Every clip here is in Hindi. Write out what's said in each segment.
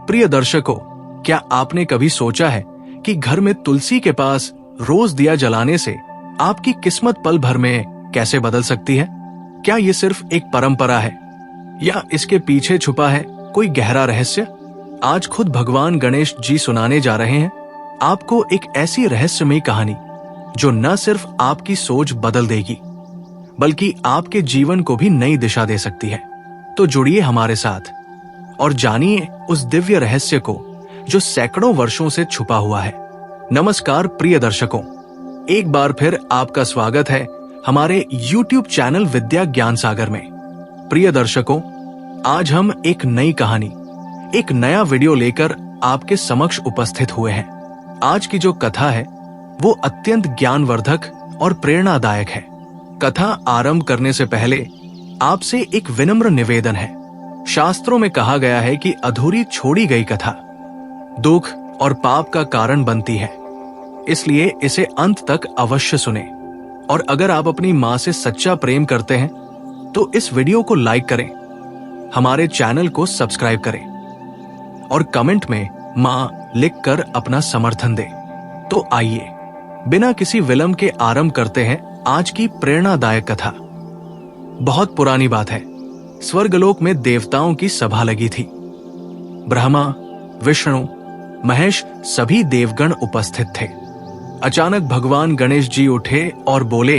प्रिय दर्शकों, क्या आपने कभी सोचा है कि घर में तुलसी के पास रोज दिया जलाने से आपकी किस्मत पल भर में कैसे बदल सकती है? क्या ये सिर्फ एक परंपरा है या इसके पीछे छुपा है कोई गहरा रहस्य? आज खुद भगवान गणेश जी सुनाने जा रहे हैं आपको एक ऐसी रहस्यमयी कहानी जो न सिर्फ आपकी सोच बदल देगी बल्कि आपके जीवन को भी नई दिशा दे सकती है। तो जुड़िए हमारे साथ और जानिए उस दिव्य रहस्य को जो सैकड़ों वर्षों से छुपा हुआ है। नमस्कार प्रिय दर्शकों, एक बार फिर आपका स्वागत है हमारे YouTube चैनल विद्या ज्ञान सागर में। प्रिय दर्शकों, आज हम एक नई कहानी, एक नया वीडियो लेकर आपके समक्ष उपस्थित हुए हैं। आज की जो कथा है वो अत्यंत ज्ञानवर्धक और प्रेरणादायक है। कथा आरंभ करने से पहले आपसे एक विनम्र निवेदन है। शास्त्रों में कहा गया है कि अधूरी छोड़ी गई कथा दुख और पाप का कारण बनती है, इसलिए इसे अंत तक अवश्य सुने। और अगर आप अपनी माँ से सच्चा प्रेम करते हैं तो इस वीडियो को लाइक करें, हमारे चैनल को सब्सक्राइब करें और कमेंट में माँ लिखकर अपना समर्थन दें। तो आइए बिना किसी विलंब के आरंभ करते हैं आज की प्रेरणादायक कथा। बहुत पुरानी बात है, स्वर्गलोक में देवताओं की सभा लगी थी। ब्रह्मा, विष्णु, महेश सभी देवगण उपस्थित थे। अचानक भगवान गणेश जी उठे और बोले,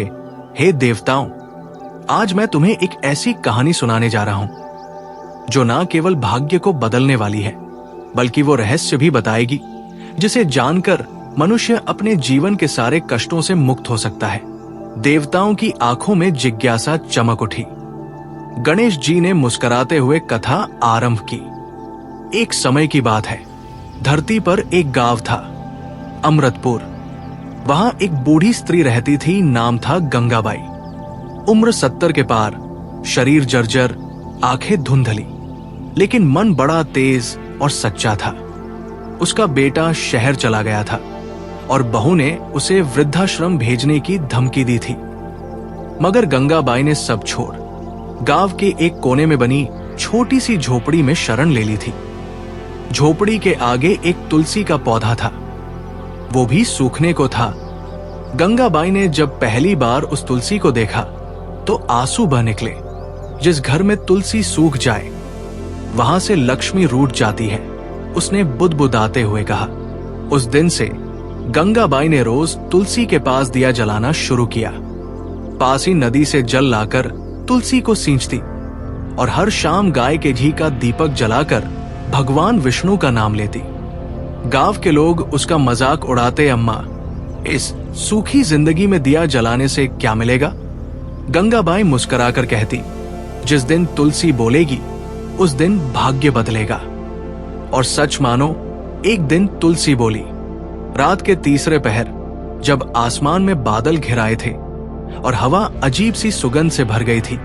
हे देवताओं, आज मैं तुम्हें एक ऐसी कहानी सुनाने जा रहा हूं जो ना केवल भाग्य को बदलने वाली है बल्कि वो रहस्य भी बताएगी जिसे जानकर मनुष्य अपने जीवन के सारे कष्टों से मुक्त हो सकता है। देवताओं की आंखों में जिज्ञासा चमक उठी। गणेश जी ने मुस्कुराते हुए कथा आरंभ की। एक समय की बात है, धरती पर एक गांव था, अमृतपुर। वहां एक बूढ़ी स्त्री रहती थी, नाम था गंगाबाई। उम्र 70 के पार, शरीर जर्जर, आंखें धुंधली, लेकिन मन बड़ा तेज और सच्चा था। उसका बेटा शहर चला गया था और बहू ने उसे वृद्धाश्रम भेजने की धमकी दी थी। मगर गंगाबाई ने सब छोड़ गांव के एक कोने में बनी छोटी सी झोपड़ी में शरण ले ली थी। झोपड़ी के आगे एक तुलसी का पौधा था, वो भी सूखने को था। गंगाबाई ने जब पहली बार उस तुलसी को देखा तो आंसू बह निकले। जिस घर में तुलसी सूख जाए वहां से लक्ष्मी रूठ जाती है, उसने बुदबुदाते हुए कहा। उस दिन से गंगाबाई ने रोज तुलसी के पास दिया जलाना शुरू किया। पास ही नदी से जल लाकर तुलसी को सींचती और हर शाम गाय के घी का दीपक जलाकर भगवान विष्णु का नाम लेती। गांव के लोग उसका मजाक उड़ाते, अम्मा, इस सूखी जिंदगी में दिया जलाने से क्या मिलेगा? गंगाबाई मुस्कुराकर कहती, जिस दिन तुलसी बोलेगी उस दिन भाग्य बदलेगा। और सच मानो, एक दिन तुलसी बोली। रात के तीसरे पहर जब आसमान में बादल घिराए थे और हवा अजीब सी सुगंध से भर गई थी,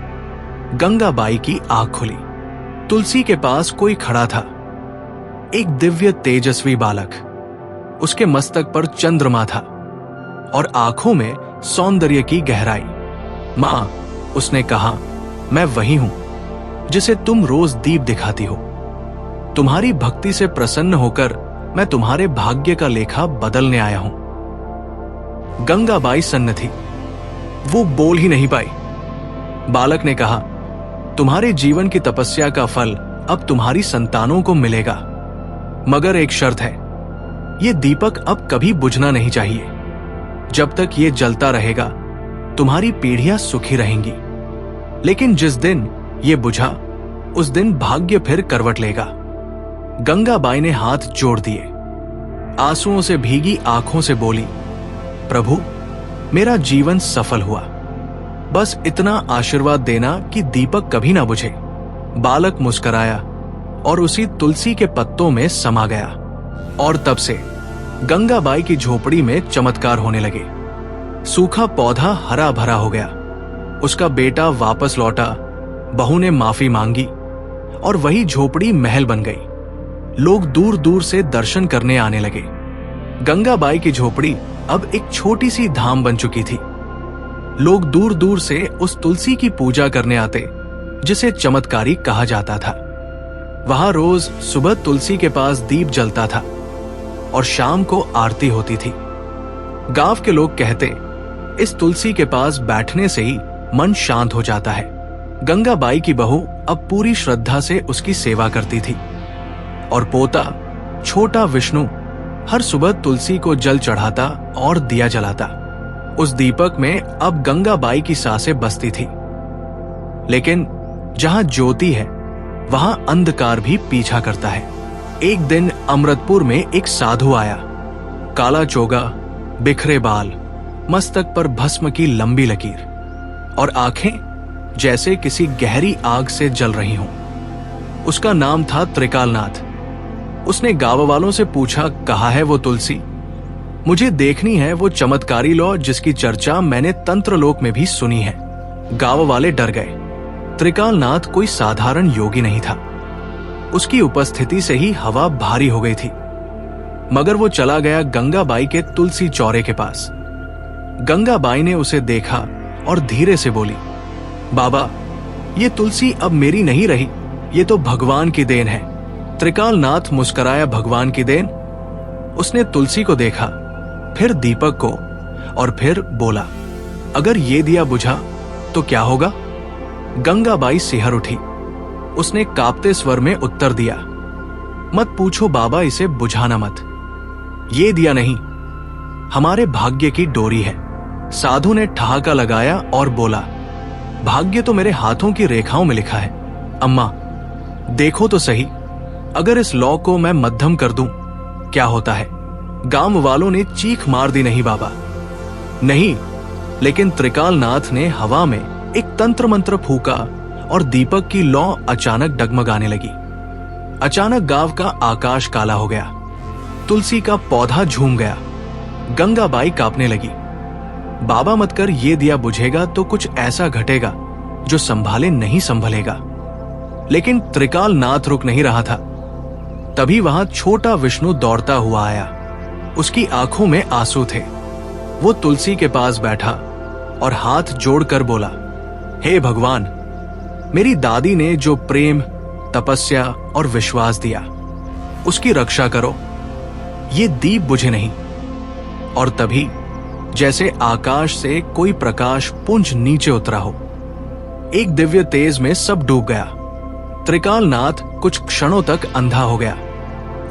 गंगाबाई की आंख खुली। तुलसी के पास कोई खड़ा था, एक दिव्य तेजस्वी बालक। उसके मस्तक पर चंद्रमा था और आंखों में सौंदर्य की गहराई। मां, उसने कहा, मैं वही हूं जिसे तुम रोज दीप दिखाती हो। तुम्हारी भक्ति से प्रसन्न होकर मैं तुम्हारे भाग्य का लेखा बदलने आया हूं। गंगाबाई सन्न थी, वो बोल ही नहीं पाई। बालक ने कहा, तुम्हारे जीवन की तपस्या का फल अब तुम्हारी संतानों को मिलेगा, मगर एक शर्त है, ये दीपक अब कभी बुझना नहीं चाहिए। जब तक ये जलता रहेगा तुम्हारी पीढ़ियां सुखी रहेंगी, लेकिन जिस दिन ये बुझा उस दिन भाग्य फिर करवट लेगा। गंगाबाई ने हाथ जोड़ दिए, आंसुओं से भीगी आंखों से बोली, प्रभु, मेरा जीवन सफल हुआ, बस इतना आशीर्वाद देना कि दीपक कभी ना बुझे। बालक मुस्कुराया और उसी तुलसी के पत्तों में समा गया। और तब से गंगाबाई की झोपड़ी में चमत्कार होने लगे। सूखा पौधा हरा भरा हो गया, उसका बेटा वापस लौटा, बहू ने माफी मांगी और वही झोपड़ी महल बन गई। लोग दूर दूर से दर्शन करने आने लगे। गंगाबाई की झोपड़ी अब एक छोटी सी धाम बन चुकी थी। लोग दूर दूर से उस तुलसी की पूजा करने आते जिसे चमत्कारी कहा जाता था। वहां रोज सुबह तुलसी के पास दीप जलता था और शाम को आरती होती थी। गांव के लोग कहते, इस तुलसी के पास बैठने से ही मन शांत हो जाता है। गंगाबाई की बहू अब पूरी श्रद्धा से उसकी सेवा करती थी और पोता छोटा विष्णु हर सुबह तुलसी को जल चढ़ाता और दिया जलाता। उस दीपक में अब गंगाबाई की सांसें बसती थी। लेकिन जहां ज्योति है वहां अंधकार भी पीछा करता है। एक दिन अमृतपुर में एक साधु आया। काला चोगा, बिखरे बाल, मस्तक पर भस्म की लंबी लकीर और आंखें जैसे किसी गहरी आग से जल रही हों। उसका नाम था त्रिकालनाथ। उसने गांव वालों से पूछा, कहाँ है वो तुलसी? मुझे देखनी है वो चमत्कारी लौ जिसकी चर्चा मैंने तंत्रलोक में भी सुनी है। गांव वाले डर गए। त्रिकालनाथ कोई साधारण योगी नहीं था। उसकी उपस्थिति से ही हवा भारी हो गई थी। मगर वो चला गया गंगाबाई के तुलसी चौरे के पास। गंगाबाई ने उसे देखा और धीरे से बोली, बाबा, ये तुलसी अब मेरी नहीं रही, ये तो भगवान की देन है। त्रिकालनाथ मुस्कुराया, भगवान की देन? उसने तुलसी को देखा, फिर दीपक को और फिर बोला, अगर ये दिया बुझा तो क्या होगा? गंगाबाई सिहर उठी। उसने कांपते स्वर में उत्तर दिया, मत पूछो बाबा, इसे बुझाना मत। ये दिया नहीं, हमारे भाग्य की डोरी है। साधु ने ठहाका लगाया और बोला, भाग्य तो मेरे हाथों की रेखाओं में लिखा है। अम्मा, देखो तो सही, अगर इस लौ को मैं मध्यम कर दूं, क्या होता है? गांव वालों ने चीख मार दी, नहीं बाबा, नहीं। लेकिन त्रिकालनाथ ने हवा में एक तंत्र मंत्र फूका और दीपक की लौ अचानक डगमगाने लगी। अचानक गांव का आकाश काला हो गया। तुलसी का पौधा झूम गया। गंगाबाई कांपने लगी। बाबा मत कर, ये दिया बुझेगा तो कुछ ऐसा घटेगा जो संभाले नहीं संभलेगा। लेकिन त्रिकालनाथ रुक नहीं रहा था। तभी वहां छोटा विष्णु दौड़ता हुआ आया। उसकी आंखों में आंसू थे। वो तुलसी के पास बैठा और हाथ जोड़कर बोला, हे भगवान, मेरी दादी ने जो प्रेम, तपस्या और विश्वास दिया, उसकी रक्षा करो। ये दीप बुझे नहीं। और तभी जैसे आकाश से कोई प्रकाश पुंज नीचे उतरा हो। एक दिव्य तेज में सब डूब गया। त्रिकालनाथ कुछ क्षणों तक अंधा हो गया।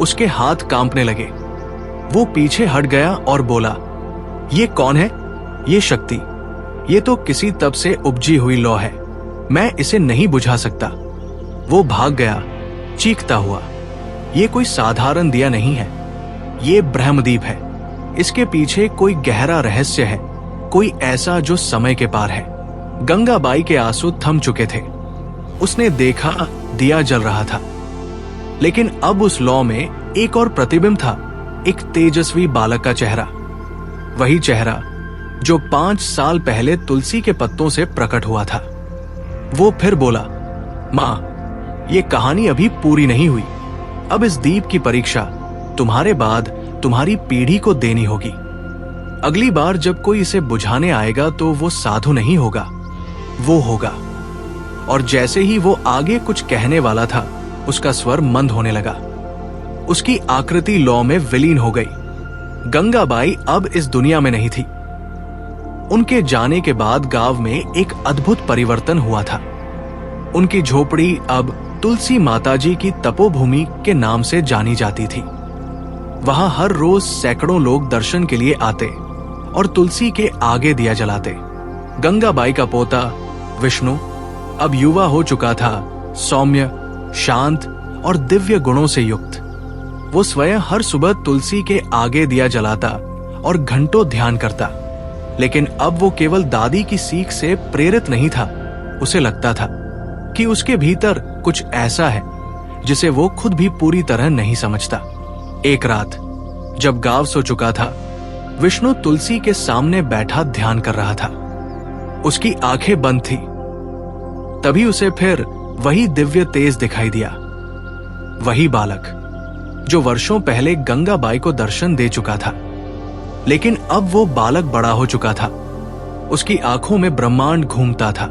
उसके हाथ कांपने लगे। वो पीछे हट गया और बोला, ये कौन है? ये शक्ति, ये तो किसी तप से उपजी हुई लौ है। मैं इसे नहीं बुझा सकता। वो भाग गया चीखता हुआ। ये कोई साधारण दिया नहीं है, ये ब्रह्मदीप है। इसके पीछे कोई गहरा रहस्य है, कोई ऐसा जो समय के पार है। गंगाबाई के आंसू थम चुके थे। उसने देखा दिया जल रहा था, लेकिन अब उस लौ में एक और प्रतिबिंब था, एक तेजस्वी बालक का चेहरा। वही चेहरा जो 5 साल पहले तुलसी के पत्तों से प्रकट हुआ था। वो फिर बोला, मां, ये कहानी अभी पूरी नहीं हुई। अब इस दीप की परीक्षा तुम्हारे बाद तुम्हारी पीढ़ी को देनी होगी। अगली बार जब कोई इसे बुझाने आएगा तो वो साधु नहीं होगा, वो होगा। और जैसे ही वो आगे कुछ कहने वाला था, उसका स्वर मंद होने लगा। उसकी आकृति लौ में विलीन हो गई। गंगाबाई अब इस दुनिया में नहीं थी। उनके जाने के बाद गांव में एक अद्भुत परिवर्तन हुआ था। उनकी झोपड़ी अब तुलसी माताजी की तपोभूमि के नाम से जानी जाती थी। वहां हर रोज सैकड़ों लोग दर्शन के लिए आते और तुलसी के आगे दिया जलाते। गंगाबाई का पोता विष्णु अब युवा हो चुका था, सौम्य, शांत और दिव्य गुणों से युक्त। वो स्वयं हर सुबह तुलसी के आगे दिया जलाता और घंटों ध्यान करता। लेकिन अब वो केवल दादी की सीख से प्रेरित नहीं था। उसे लगता था कि उसके भीतर कुछ ऐसा है जिसे वो खुद भी पूरी तरह नहीं समझता। एक रात जब गांव सो चुका था, विष्णु तुलसी के सामने बैठा ध्यान कर रहा था। उसकी आंखें बंद थी। तभी उसे फिर वही दिव्य तेज दिखाई दिया। वही बालक जो वर्षों पहले गंगाबाई को दर्शन दे चुका था। लेकिन अब वो बालक बड़ा हो चुका था। उसकी आंखों में ब्रह्मांड घूमता था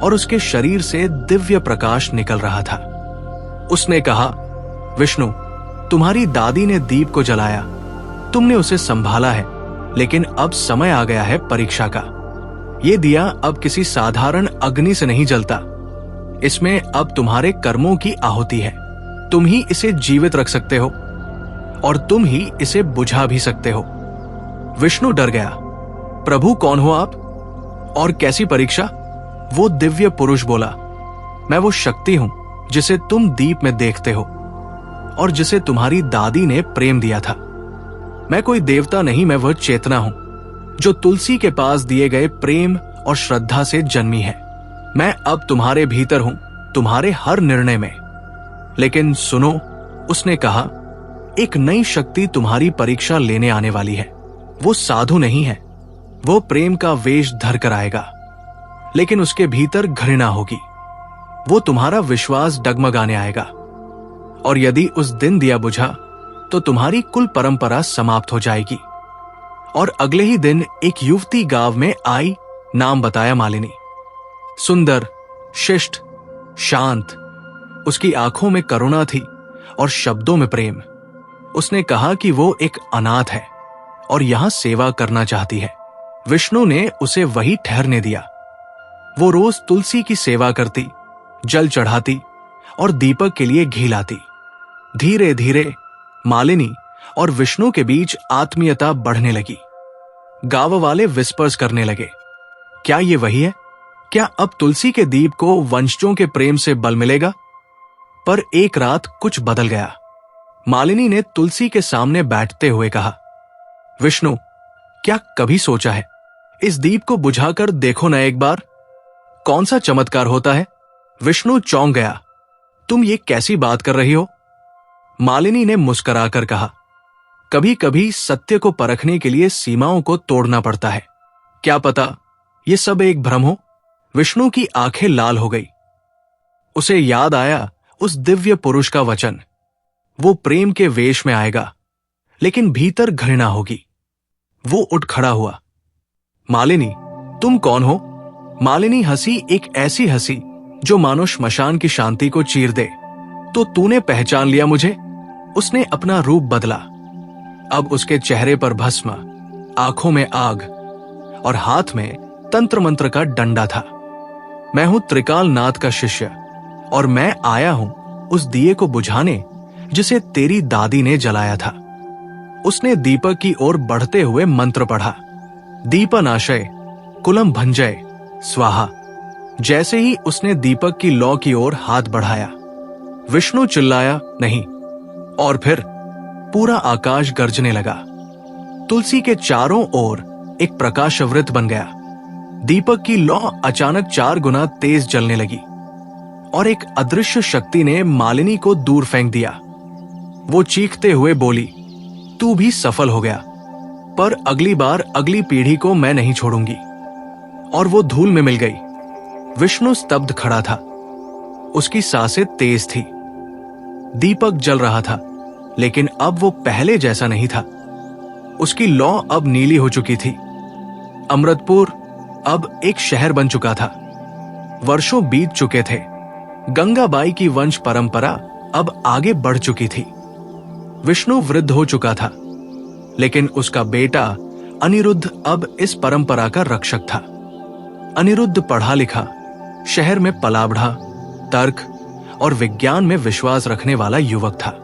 और उसके शरीर से दिव्य प्रकाश निकल रहा था। उसने कहा, विष्णु, तुम्हारी दादी ने दीप को जलाया, तुमने उसे संभाला है, लेकिन अब समय आ गया है परीक्षा का। ये दिया अब किसी साधारण अग्नि से नहीं जलता, इसमें अब तुम्हारे कर्मों की आहुति है। तुम ही इसे जीवित रख सकते हो और तुम ही इसे बुझा भी सकते हो। विष्णु डर गया। प्रभु, कौन हो आप और कैसी परीक्षा? वो दिव्य पुरुष बोला, मैं वो शक्ति हूं जिसे तुम दीप में देखते हो और जिसे तुम्हारी दादी ने प्रेम दिया था। मैं कोई देवता नहीं, मैं वह चेतना हूं जो तुलसी के पास दिए गए प्रेम और श्रद्धा से जन्मी है। मैं अब तुम्हारे भीतर हूं, तुम्हारे हर निर्णय में। लेकिन सुनो, उसने कहा, एक नई शक्ति तुम्हारी परीक्षा लेने आने वाली है। वो साधु नहीं है, वो प्रेम का वेश धर कर आएगा, लेकिन उसके भीतर घृणा होगी। वो तुम्हारा विश्वास डगमगाने आएगा और यदि उस दिन दिया बुझा तो तुम्हारी कुल परंपरा समाप्त हो जाएगी। और अगले ही दिन एक युवती गांव में आई, नाम बताया मालिनी। सुंदर, शिष्ट, शांत, उसकी आंखों में करुणा थी और शब्दों में प्रेम। उसने कहा कि वो एक अनाथ है और यहां सेवा करना चाहती है। विष्णु ने उसे वही ठहरने दिया। वो रोज तुलसी की सेवा करती, जल चढ़ाती और दीपक के लिए घी लाती। धीरे धीरे मालिनी और विष्णु के बीच आत्मीयता बढ़ने लगी। गांव वाले विस्पर्स करने लगे, क्या ये वही है? क्या अब तुलसी के दीप को वंशजों के प्रेम से बल मिलेगा? पर एक रात कुछ बदल गया। मालिनी ने तुलसी के सामने बैठते हुए कहा, विष्णु, क्या कभी सोचा है, इस दीप को बुझाकर देखो ना एक बार, कौन सा चमत्कार होता है? विष्णु चौंक गया। तुम ये कैसी बात कर रही हो? मालिनी ने मुस्कुराकर कहा, कभी कभी सत्य को परखने के लिए सीमाओं को तोड़ना पड़ता है। क्या पता ये सब एक भ्रम हो? विष्णु की आंखें लाल हो गई। उसे याद आया उस दिव्य पुरुष का वचन, वो प्रेम के वेश में आएगा, लेकिन भीतर घृणा होगी। वो उठ खड़ा हुआ। मालिनी, तुम कौन हो? मालिनी हंसी, एक ऐसी हंसी जो मानो श्मशान की शांति को चीर दे। तो तूने पहचान लिया मुझे? उसने अपना रूप बदला। अब उसके चेहरे पर भस्म, आंखों में आग और हाथ में तंत्र मंत्र का डंडा था। मैं हूं त्रिकाल नाथ का शिष्य और मैं आया हूं उस दिए को बुझाने जिसे तेरी दादी ने जलाया था। उसने दीपक की ओर बढ़ते हुए मंत्र पढ़ा, दीपनाशय कुलम भंजय स्वाहा। जैसे ही उसने दीपक की लौ की ओर हाथ बढ़ाया, विष्णु चिल्लाया, नहीं, और फिर पूरा आकाश गरजने लगा। तुलसी के चारों ओर एक प्रकाशवृत्त बन गया। दीपक की लौ अचानक 4 गुना तेज जलने लगी और एक अदृश्य शक्ति ने मालिनी को दूर फेंक दिया। वो चीखते हुए बोली, तू भी सफल हो गया, पर अगली बार अगली पीढ़ी को मैं नहीं छोड़ूंगी। और वो धूल में मिल गई। विष्णु स्तब्ध खड़ा था, उसकी सांसें तेज थी। दीपक जल रहा था, लेकिन अब वो पहले जैसा नहीं था। उसकी लौ अब नीली हो चुकी थी। अमृतपुर अब एक शहर बन चुका था। वर्षों बीत चुके थे। गंगाबाई की वंश परंपरा अब आगे बढ़ चुकी थी। विष्णु वृद्ध हो चुका था, लेकिन उसका बेटा अनिरुद्ध अब इस परंपरा का रक्षक था। अनिरुद्ध पढ़ा लिखा, शहर में पला बढ़ा, तर्क और विज्ञान में विश्वास रखने वाला युवक था।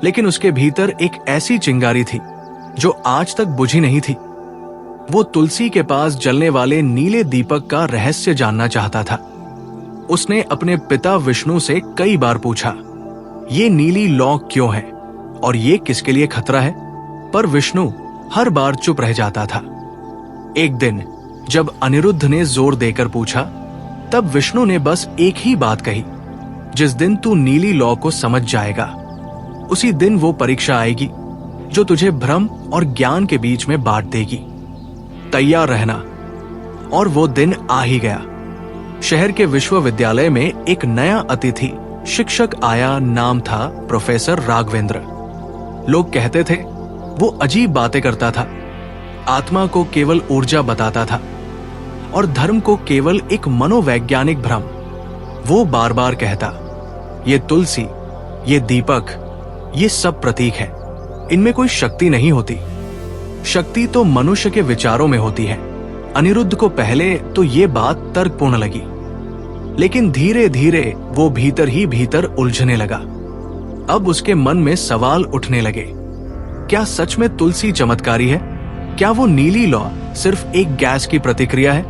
लेकिन उसके भीतर एक ऐसी चिंगारी थी जो आज तक बुझी नहीं थी। वो तुलसी के पास जलने वाले नीले दीपक का रहस्य जानना चाहता था। उसने अपने पिता विष्णु से कई बार पूछा, ये नीली लौ क्यों है और ये किसके लिए खतरा है? पर विष्णु हर बार चुप रह जाता था। एक दिन जब अनिरुद्ध ने जोर देकर पूछा, तब विष्णु ने बस एक ही बात कही, जिस दिन तू नीली लौ को समझ जाएगा, उसी दिन वो परीक्षा आएगी जो तुझे भ्रम और ज्ञान के बीच में बांट देगी। तैयार रहना। और वो दिन आ ही गया। शहर के विश्वविद्यालय में एक नया अतिथि शिक्षक आया। नाम था प्रोफेसर राघवेंद्र। लोग कहते थे वो अजीब बातें करता था, आत्मा को केवल ऊर्जा बताता था और धर्म को केवल एक मनोवैज्ञानिक भ्रम। वो बार बार कहता, ये तुलसी, ये दीपक, ये सब प्रतीक है। इनमें कोई शक्ति नहीं होती। शक्ति तो मनुष्य के विचारों में होती है। अनिरुद्ध को पहले तो ये बात तर्कपूर्ण लगी, लेकिन धीरे धीरे वो भीतर ही भीतर उलझने लगा। अब उसके मन में सवाल उठने लगे। क्या सच में तुलसी चमत्कारी है? क्या वो नीली लौ सिर्फ एक गैस की प्रतिक्रिया है?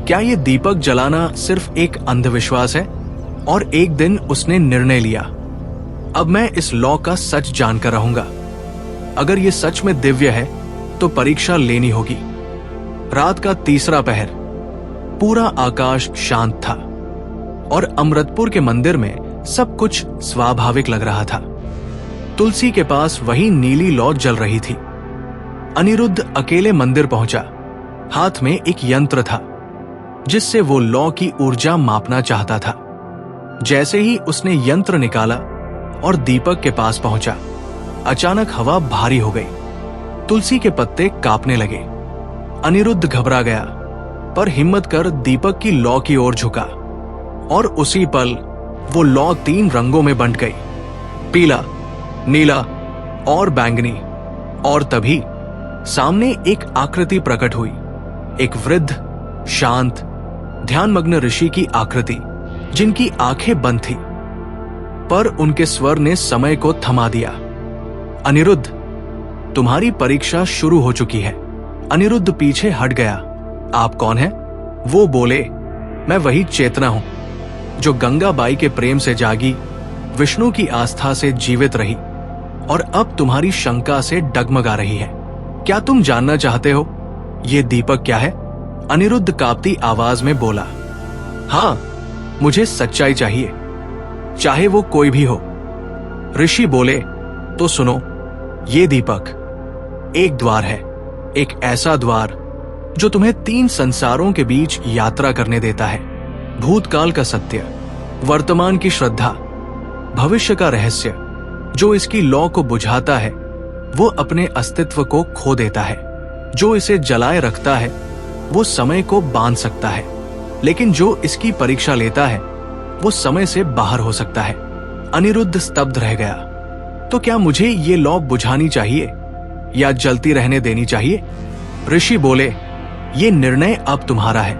क्या ये दीपक जलाना सिर्फ एक अंधविश्वास है? और एक दिन उसने निर्णय लिया, अब मैं इस लौ का सच जानकर रहूंगा। अगर ये सच में दिव्य है तो परीक्षा लेनी होगी। रात का तीसरा पहर, पूरा आकाश शांत था और अमृतपुर के मंदिर में सब कुछ स्वाभाविक लग रहा था। तुलसी के पास वही नीली लौ जल रही थी। अनिरुद्ध अकेले मंदिर पहुंचा। हाथ में एक यंत्र था जिससे वो लौ की ऊर्जा मापना चाहता था। जैसे ही उसने यंत्र निकाला और दीपक के पास पहुंचा, अचानक हवा भारी हो गई। तुलसी के पत्ते कांपने लगे। अनिरुद्ध घबरा गया, पर हिम्मत कर दीपक की लौ की ओर झुका और उसी पल वो लौ 3 रंगों में बंट गई, पीला, नीला और बैंगनी। और तभी सामने एक आकृति प्रकट हुई, एक वृद्ध, शांत, ध्यानमग्न ऋषि की आकृति, जिनकी आंखें बंद थी, पर उनके स्वर ने समय को थमा दिया। अनिरुद्ध, तुम्हारी परीक्षा शुरू हो चुकी है। अनिरुद्ध पीछे हट गया। आप कौन हैं? वो बोले, मैं वही चेतना हूं जो गंगाबाई के प्रेम से जागी, विष्णु की आस्था से जीवित रही और अब तुम्हारी शंका से डगमगा रही है। क्या तुम जानना चाहते हो ये दीपक क्या है? अनिरुद्ध कांपती आवाज में बोला, हां, मुझे सच्चाई चाहिए, चाहे वो कोई भी हो। ऋषि बोले, तो सुनो, ये दीपक एक द्वार है, एक ऐसा द्वार जो तुम्हें 3 संसारों के बीच यात्रा करने देता है। भूतकाल का सत्य, वर्तमान की श्रद्धा, भविष्य का रहस्य। जो इसकी लौ को बुझाता है वो अपने अस्तित्व को खो देता है। जो इसे जलाए रखता है वो समय को बांध सकता है, लेकिन जो इसकी परीक्षा लेता है वो समय से बाहर हो सकता है। अनिरुद्ध स्तब्ध रह गया। तो क्या मुझे ये लौ बुझानी चाहिए या जलती रहने देनी चाहिए? ऋषि बोले, ये निर्णय अब तुम्हारा है,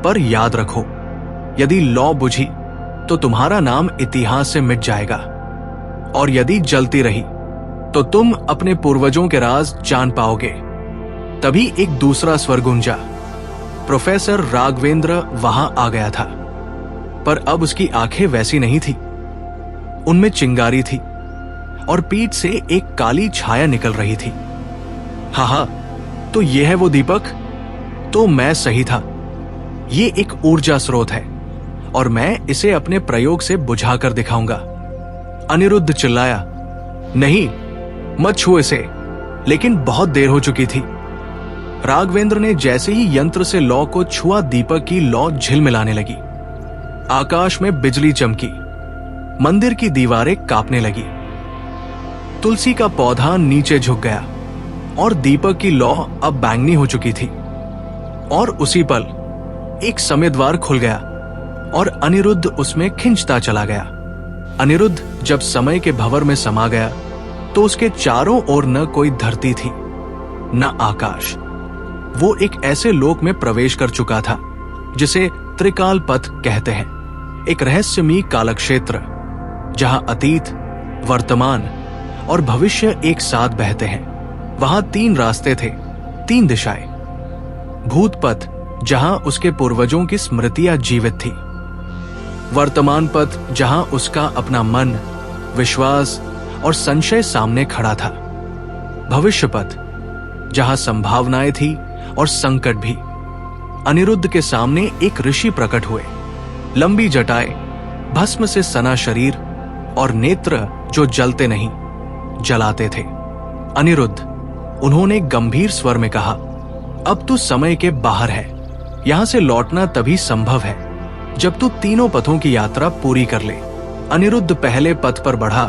पर याद रखो, यदि लौ बुझी तो तुम्हारा नाम इतिहास से मिट जाएगा, और यदि जलती रही तो तुम अपने पूर्वजों के राज जान पाओगे। तभी एक दूसरा स्वर गूंजा। प्रोफेसर राघवेंद्र वहां आ गया था, पर अब उसकी आंखें वैसी नहीं थी। उनमें चिंगारी थी और पीठ से एक काली छाया निकल रही थी। हा, तो ये है वो दीपक? तो मैं सही था। ये एक ऊर्जा स्रोत है और मैं इसे अपने प्रयोग से बुझाकर दिखाऊंगा। अनिरुद्ध चिल्लाया, नहीं, मत छू इसे। लेकिन बहुत देर हो चुकी थी। राघवेंद्र ने जैसे ही यंत्र से लौ को छुआ, दीपक की लौ झिलमिलाने लगी। आकाश में बिजली चमकी, मंदिर की दीवारें कांपने लगी। तुलसी का पौधा नीचे झुक गया और दीपक की लौ अब बैंगनी हो चुकी थी। और उसी पल एक समय द्वार खुल गया और अनिरुद्ध उसमें खिंचता चला गया। अनिरुद्ध जब समय के भंवर में समा गया तो उसके चारों ओर न कोई धरती थी, न आकाश। वो एक ऐसे लोक में प्रवेश कर चुका था जिसे त्रिकाल पथ कहते हैं, एक रहस्यमयी कालक्षेत्र जहां अतीत, वर्तमान और भविष्य एक साथ बहते हैं। वहां 3 रास्ते थे, 3 दिशाएं। भूत पथ, जहां उसके पूर्वजों की स्मृतियां जीवित थी। वर्तमान पथ, जहां उसका अपना मन, विश्वास और संशय सामने खड़ा था। भविष्य पथ, जहां संभावनाएं थी और संकट भी। अनिरुद्ध के सामने एक ऋषि प्रकट हुए, लंबी जटाएं, भस्म से सना शरीर और नेत्र जो जलते नहीं, जलाते थे। अनिरुद्ध, उन्होंने गंभीर स्वर में कहा, अब तू समय के बाहर है। यहां से लौटना तभी संभव है जब तू तीनों पथों की यात्रा पूरी कर ले। अनिरुद्ध पहले पथ पर बढ़ा।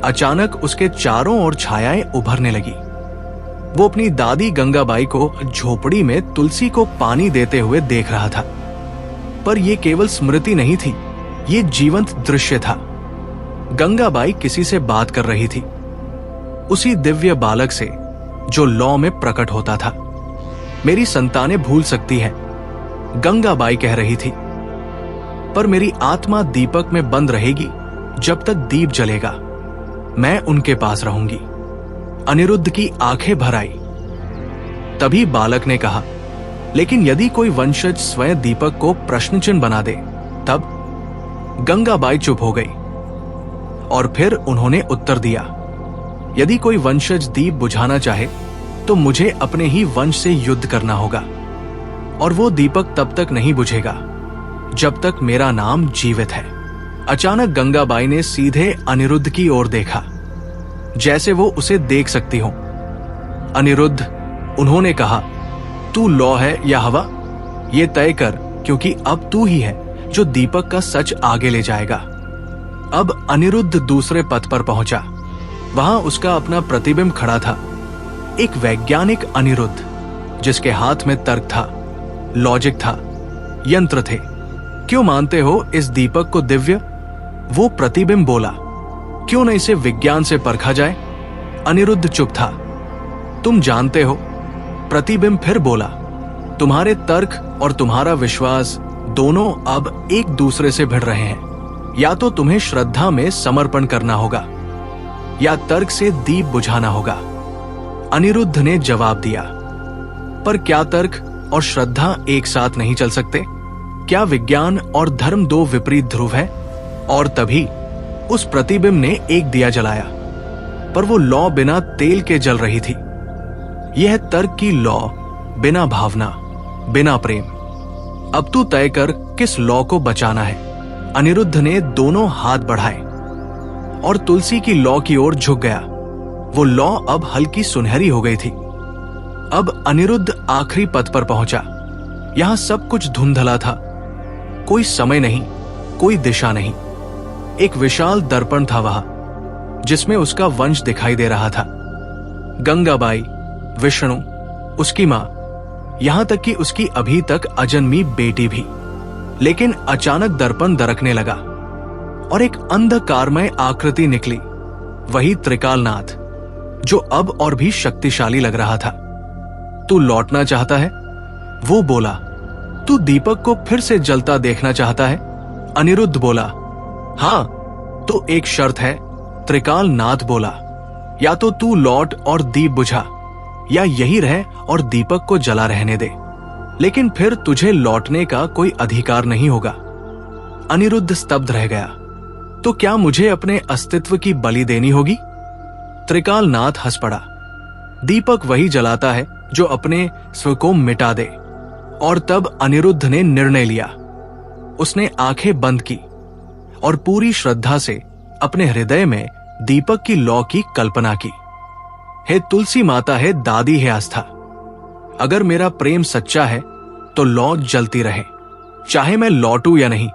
अचानक उसके चारों ओर छायाएं उभरने लगी। वो अपनी दादी गंगाबाई को झोपड़ी में तुलसी को पानी देते हुए देख रहा था। पर यह केवल स्मृति नहीं थी, ये जीवंत दृश्य था। गंगाबाई किसी से बात कर रही थी, उसी दिव्य बालक से जो लौ में प्रकट होता था। मेरी संतानें भूल सकती हैं, गंगाबाई कह रही थी, पर मेरी आत्मा दीपक में बंद रहेगी जब तक दीप जलेगा। मैं उनके पास रहूंगी। अनिरुद्ध की आंखें भर आई। तभी बालक ने कहा, लेकिन यदि कोई वंशज स्वयं दीपक को प्रश्न चिन्ह बना दे तब? गंगाबाई चुप हो गई और फिर उन्होंने उत्तर दिया, यदि कोई वंशज दीप बुझाना चाहे तो मुझे अपने ही वंश से युद्ध करना होगा, और वो दीपक तब तक नहीं बुझेगा जब तक मेरा नाम जीवित है। अचानक गंगाबाई ने सीधे अनिरुद्ध की ओर देखा, जैसे वो उसे देख सकती हो। अनिरुद्ध, उन्होंने कहा, तू लौ है या हवा, ये तय कर, क्योंकि अब तू ही है जो दीपक का सच आगे ले जाएगा। अब अनिरुद्ध दूसरे पथ पर पहुंचा। वहां उसका अपना प्रतिबिंब खड़ा था, एक वैज्ञानिक अनिरुद्ध, जिसके हाथ में तर्क था, लॉजिक था, यंत्र थे। क्यों मानते हो इस दीपक को दिव्य? वो प्रतिबिंब बोला। क्यों न इसे विज्ञान से परखा जाए? अनिरुद्ध चुप था। तुम जानते हो, प्रतिबिंब फिर बोला, तुम्हारे तर्क और तुम्हारा विश्वास दोनों अब एक दूसरे से भिड़ रहे हैं। या तो तुम्हें श्रद्धा में समर्पण करना होगा या तर्क से दीप बुझाना होगा। अनिरुद्ध ने जवाब दिया, पर क्या तर्क और श्रद्धा एक साथ नहीं चल सकते? क्या विज्ञान और धर्म दो विपरीत ध्रुव है? और तभी उस प्रतिबिंब ने एक दिया जलाया, पर वो लौ बिना तेल के जल रही थी। यह तर्क की लौ, बिना भावना, बिना प्रेम। अब तू तय कर किस लौ को बचाना है। अनिरुद्ध ने दोनों हाथ बढ़ाए और तुलसी की लौ की ओर झुक गया। वो लौ अब हल्की सुनहरी हो गई थी। अब अनिरुद्ध आखिरी पथ पर पहुंचा। यहां सब कुछ धुंधला था, कोई समय नहीं, कोई दिशा नहीं। एक विशाल दर्पण था वहां, जिसमें उसका वंश दिखाई दे रहा था। गंगाबाई, विष्णु, उसकी मां, यहां तक कि उसकी अभी तक अजन्मी बेटी भी। लेकिन अचानक दर्पण दरकने लगा और एक अंधकारमय आकृति निकली, वही त्रिकालनाथ, जो अब और भी शक्तिशाली लग रहा था। तू लौटना चाहता है? वो बोला। तू दीपक को फिर से जलता देखना चाहता है? अनिरुद्ध बोला। हां, तो एक शर्त है, त्रिकालनाथ बोला। या तो तू लौट और दीप बुझा, या यही रह और दीपक को जला रहने दे, लेकिन फिर तुझे लौटने का कोई अधिकार नहीं होगा। अनिरुद्ध स्तब्ध रह गया। तो क्या मुझे अपने अस्तित्व की बलि देनी होगी? त्रिकालनाथ हंस पड़ा। दीपक वही जलाता है जो अपने स्व को मिटा दे। और तब अनिरुद्ध ने निर्णय लिया। उसने आंखें बंद की और पूरी श्रद्धा से अपने हृदय में दीपक की लौ की कल्पना की। हे तुलसी माता, है दादी, है आस्था, अगर मेरा प्रेम सच्चा है तो लौ जलती रहे, चाहे मैं लौटूं या नहीं।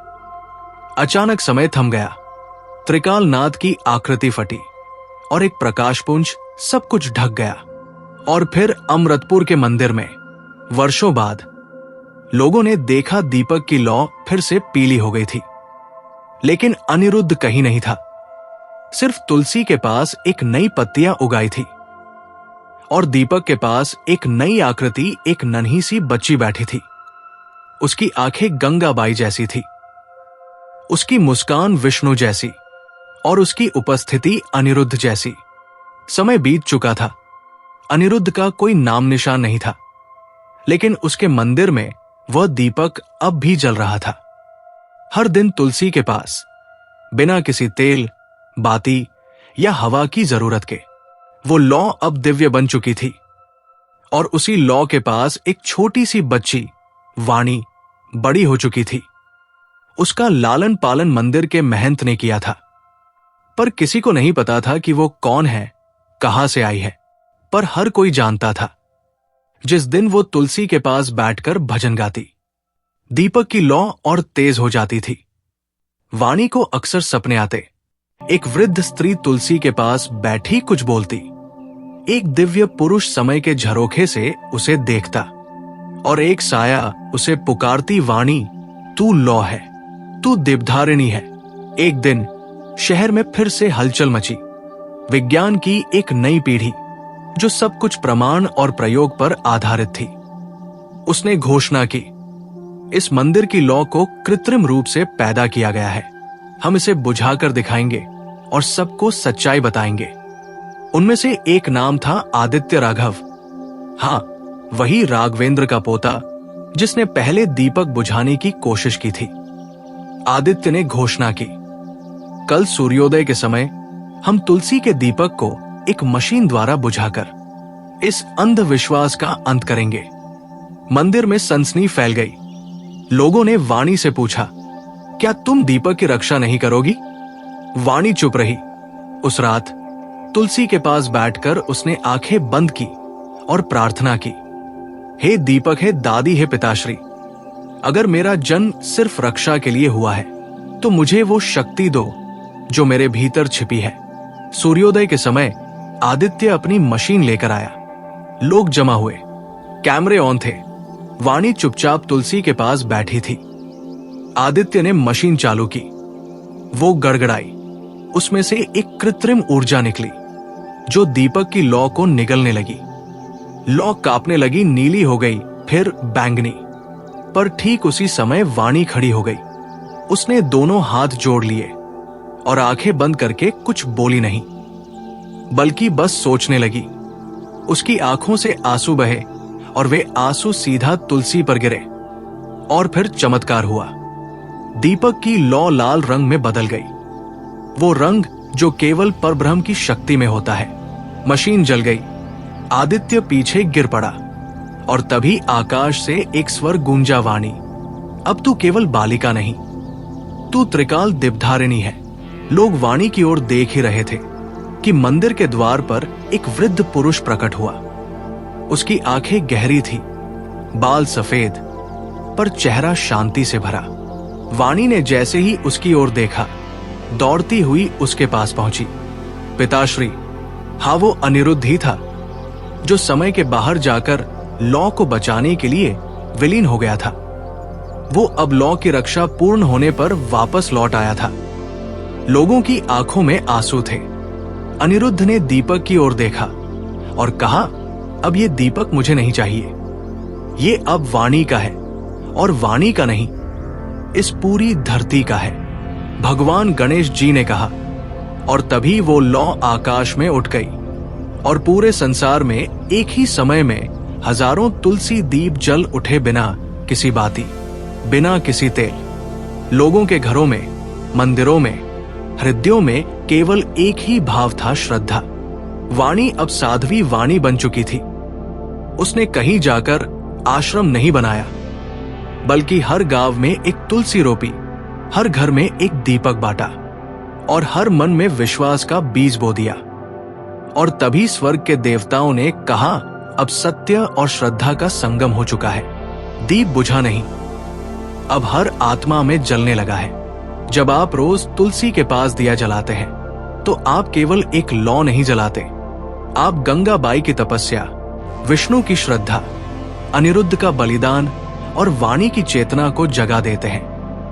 अचानक समय थम गया। त्रिकालनाथ की आकृति फटी और एक प्रकाशपुंज सब कुछ ढक गया। और फिर अमृतपुर के मंदिर में वर्षों बाद लोगों ने देखा दीपक की लौ फिर से पीली हो गई थी। लेकिन अनिरुद्ध कहीं नहीं था। सिर्फ तुलसी के पास एक नई पत्तियां उगाई थी और दीपक के पास एक नई आकृति, एक नन्ही सी बच्ची बैठी थी। उसकी आंखें गंगाबाई जैसी थी, उसकी मुस्कान विष्णु जैसी और उसकी उपस्थिति अनिरुद्ध जैसी। समय बीत चुका था। अनिरुद्ध का कोई नाम निशान नहीं था, लेकिन उसके मंदिर में वह दीपक अब भी जल रहा था। हर दिन तुलसी के पास, बिना किसी तेल, बाती या हवा की जरूरत के, वो लौ अब दिव्य बन चुकी थी। और उसी लौ के पास एक छोटी सी बच्ची, वाणी, बड़ी हो चुकी थी। उसका लालन पालन मंदिर के महंत ने किया था, पर किसी को नहीं पता था कि वो कौन है, कहां से आई है। पर हर कोई जानता था, जिस दिन वो तुलसी के पास बैठकर भजन गाती, दीपक की लौ और तेज हो जाती थी। वाणी को अक्सर सपने आते। एक वृद्ध स्त्री तुलसी के पास बैठी कुछ बोलती। एक दिव्य पुरुष समय के झरोखे से उसे देखता और एक साया उसे पुकारती, वाणी, तू लौ है, तू दीपधारिणी है। एक दिन शहर में फिर से हलचल मची। विज्ञान की एक नई पीढ़ी जो सब कुछ प्रमाण और प्रयोग पर आधारित थी। उसने घोषणा की, इस मंदिर की लौ को कृत्रिम रूप से पैदा किया गया है। हम इसे बुझाकर दिखाएंगे और सबको सच्चाई बताएंगे। उनमें से एक नाम था आदित्य राघव। हाँ, वही राघवेंद्र का पोता जिसने पहले दीपक बुझाने की कोशिश की थी। आदित्य ने घोषणा की, कल सूर्योदय के समय हम तुलसी के दीपक को एक मशीन द्वारा बुझाकर इस अंधविश्वास का अंत करेंगे। मंदिर में सनसनी फैल गई। लोगों ने वाणी से पूछा, क्या तुम दीपक की रक्षा नहीं करोगी? वाणी चुप रही। उस रात तुलसी के पास बैठकर उसने आंखें बंद की और प्रार्थना की, हे दीपक, हे दादी, हे पिताश्री, अगर मेरा जन्म सिर्फ रक्षा के लिए हुआ है तो मुझे वो शक्ति दो जो मेरे भीतर छिपी है। सूर्योदय के समय आदित्य अपनी मशीन लेकर आया। लोग जमा हुए, कैमरे ऑन थे। वाणी चुपचाप तुलसी के पास बैठी थी। आदित्य ने मशीन चालू की। वो गड़गड़ाई। उसमें से एक कृत्रिम ऊर्जा निकली जो दीपक की लौ को निगलने लगी। लौ कांपने लगी, नीली हो गई, फिर बैंगनी। पर ठीक उसी समय वाणी खड़ी हो गई। उसने दोनों हाथ जोड़ लिए और आंखें बंद करके कुछ बोली नहीं, बल्कि बस सोचने लगी। उसकी आंखों से आंसू बहे और वे आंसू सीधा तुलसी पर गिरे। और फिर चमत्कार हुआ। दीपक की लौ लाल रंग में बदल गई, वो रंग जो केवल परब्रह्म की शक्ति में होता है। मशीन जल गई। आदित्य पीछे गिर पड़ा और तभी आकाश से एक स्वर गूंजा, वाणी, अब तू केवल बालिका नहीं, तू त्रिकाल दीपधारिणी है। लोग वाणी की ओर देख ही रहे थे कि मंदिर के द्वार पर एक वृद्ध पुरुष प्रकट हुआ। उसकी आंखें गहरी थी, बाल सफेद, पर चेहरा शांति से भरा। वाणी ने जैसे ही उसकी ओर देखा, दौड़ती हुई उसके पास पहुंची। पिताश्री, हाँ, वो अनिरुद्ध ही था जो समय के बाहर जाकर लौ को बचाने के लिए विलीन हो गया था। वो अब लौ की रक्षा पूर्ण होने पर वापस लौट आया था। लोगों की आंखों में आंसू थे। अनिरुद्ध ने दीपक की ओर देखा और कहा, अब ये दीपक मुझे नहीं चाहिए, ये अब वाणी का है, और वाणी का नहीं, इस पूरी धरती का है। भगवान गणेश जी ने कहा। और तभी वो लौ आकाश में उठ गई और पूरे संसार में एक ही समय में हजारों तुलसी दीप जल उठे, बिना किसी बाती, बिना किसी तेल। लोगों के घरों में, मंदिरों में, हृदयों में केवल एक ही भाव था, श्रद्धा। वाणी अब साध्वी वाणी बन चुकी थी। उसने कहीं जाकर आश्रम नहीं बनाया, बल्कि हर गांव में एक तुलसी रोपी, हर घर में एक दीपक बांटा और हर मन में विश्वास का बीज बो दिया। और तभी स्वर्ग के देवताओं ने कहा, अब सत्य और श्रद्धा का संगम हो चुका है। दीप बुझा नहीं, अब हर आत्मा में जलने लगा है। जब आप रोज तुलसी के पास दिया जलाते हैं तो आप केवल एक लौ नहीं जलाते, आप गंगाबाई की तपस्या, विष्णु की श्रद्धा, अनिरुद्ध का बलिदान और वाणी की चेतना को जगा देते हैं।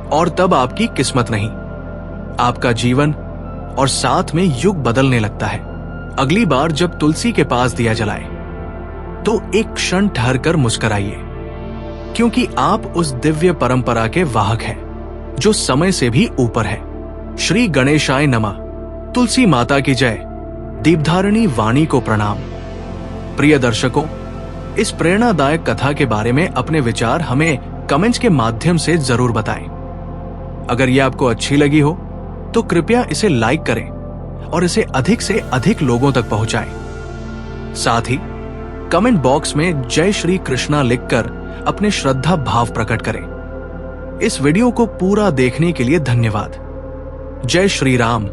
और तब आपकी किस्मत नहीं, आपका जीवन और साथ में युग बदलने लगता है। अगली बार जब तुलसी के पास दिया जलाए तो एक क्षण ठहरकर मुस्कुराइए, क्योंकि आप उस दिव्य परंपरा के वाहक हैं जो समय से भी ऊपर है। श्री गणेशाय नमः। तुलसी माता की जय। दीपधारिणी वाणी को प्रणाम। प्रिय दर्शकों, इस प्रेरणादायक कथा के बारे में अपने विचार हमें कमेंट्स के माध्यम से जरूर बताएं। अगर यह आपको अच्छी लगी हो तो कृपया इसे लाइक करें और इसे अधिक से अधिक लोगों तक पहुंचाएं। साथ ही कमेंट बॉक्स में जय श्री कृष्णा लिखकर अपने श्रद्धा भाव प्रकट करें। इस वीडियो को पूरा देखने के लिए धन्यवाद। जय श्री राम।